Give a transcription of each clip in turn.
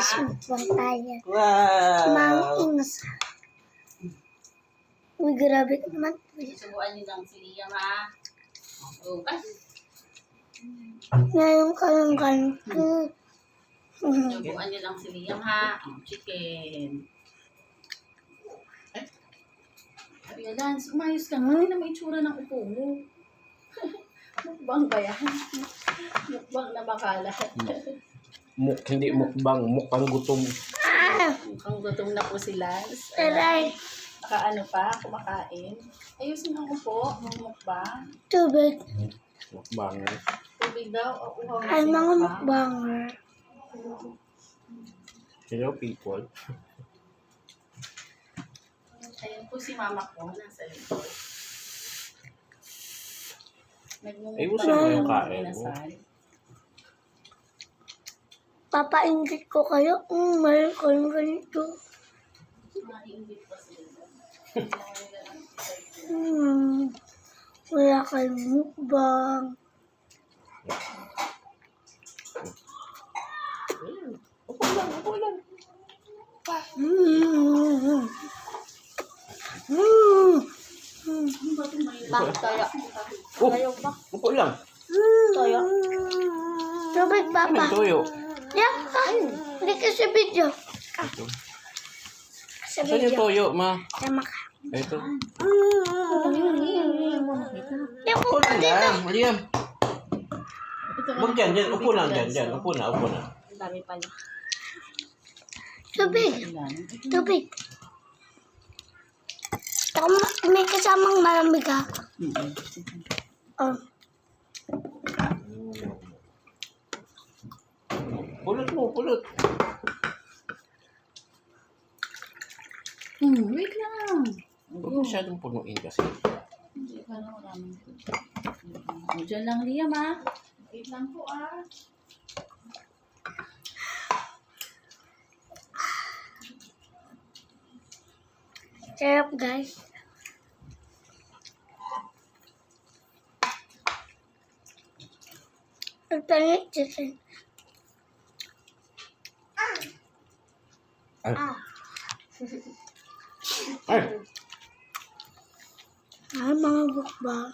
guys, mukbang tayo. Wow! Mang ingas. Uy, grabe ka naman. Subuan niyo lang si Liam, ha? Oh, ay. Ngayon ka lang ganito. Subuan niyo lang si Liam, ha? Chicken. Ay. Sabi Lance, umayos ka nga. Hindi na may itsura ng upo mo. Mukbang ba yan? Mukbang na makalat. Hindi mukbang, mukhang gutom. Mukhang gutom na po si Lance. Taray. Nakaano pa, kumakain. Ayusin ang upo, mukbang. Tubig. Mukbang. Tubig daw, o uhaw na Ay, si mga mukbang. mukbanger. Hello, people. Ayun po si mama ko, nasa likod. Ay, gusto mo yung kain mo? Inasal. Papaingit ko kayo. Mayroon kayong ganito. Maingit pa sila. Wala kayong mukbang. Upo lang, upo lang. Bakit kaya? Upo lang. Toyo. Tubig, Ano papa. yung toyo? Yan ka. Hindi ka sa video. Ito. Sa Saan yung video. toyo, ma? Tama ka. Ito. Yan Upo ko lang lang, Liam. Ito Huwag dyan, dyan. Upo lang, dyan, dyan. Upo na, upo na. Ang dami pa niya. Tubig. Ang dami. Tubig. May kasamang malamig ha. Oh. Pulot mo, pulot. Wait lang. Huwag masyadong punuin kasi. Hindi ka na maraming. Diyan lang Liam, ha? Wait lang po, Sarap guys. Nagtanit chicken. Ay. Ay. Ay, mga bukbang.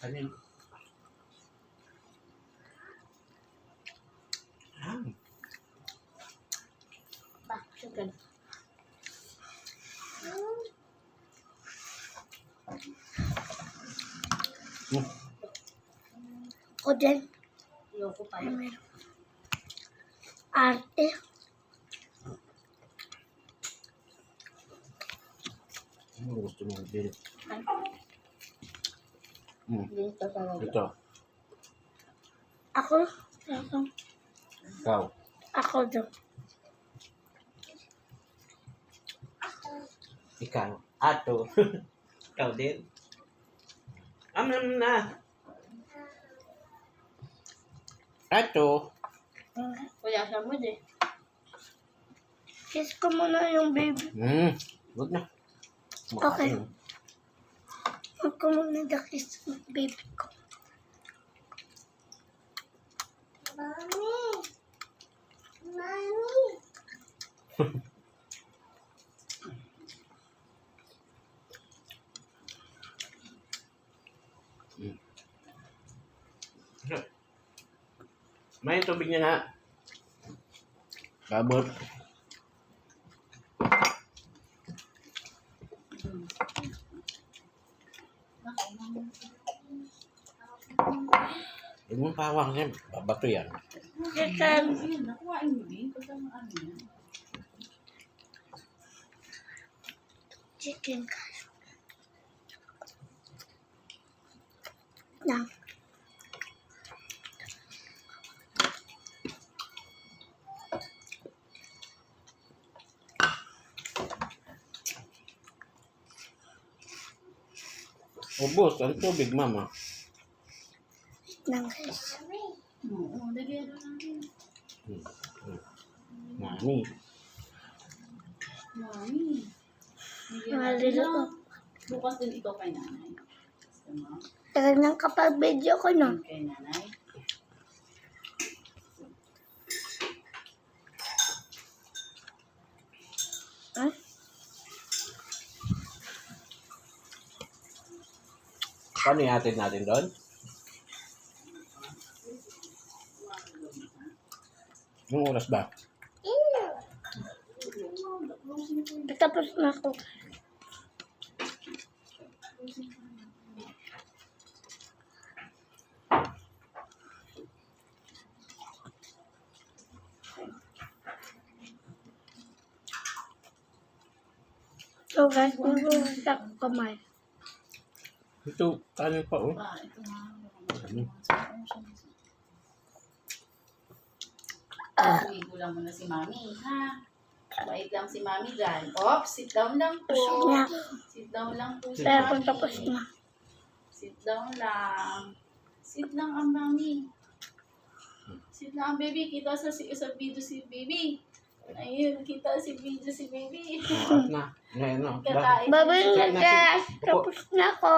Alin? Chicken. Ako din. Ayoko pa. Arte. Ano gusto mong bil? Dito talaga. Ito. Ako. Ako. Ikaw. Ako din. Ikaw. Ato. Ikaw din. Na. Ato. Kuya, sa mo din. Kiss ko muna yung baby. Huwag na. Okay. Huwag ko muna kiss yung baby ko. Mami! Mami! May tubig niya na. Kabot. Huwag mong pawak niya. Babato yan. Chicken. Ayun, nakuhain mo din. Kasama ano yan. Chicken guys. Now. Ubos ang tubig, mama. Lang guys. Oo, lagyan na natin. Nani. mami. Bigyan natin Malilo na. ko. Bukas din ito kay nanay. Gusto mo? Tagal ng kapag video ko, no? Kay nanay. Ha? Paano ihatid natin doon? Anong oras ba? Tapos na ako. So guys, nagulat ako kamay. Ito, kanin pa oh. Pa, ito nga. Umigo lang muna si mami, ha? Bait lang si mami dyan. Sit down lang po. Na. Sit down lang po si Pero kung mami. tapos na. Sit down lang. Sit lang ang mami. Sit lang ang baby. Kita sa video si baby. Ayun, kita si video si baby. At na. Ngayon na. Kakain. Babay na Kain na guys. si- Tapos na ako.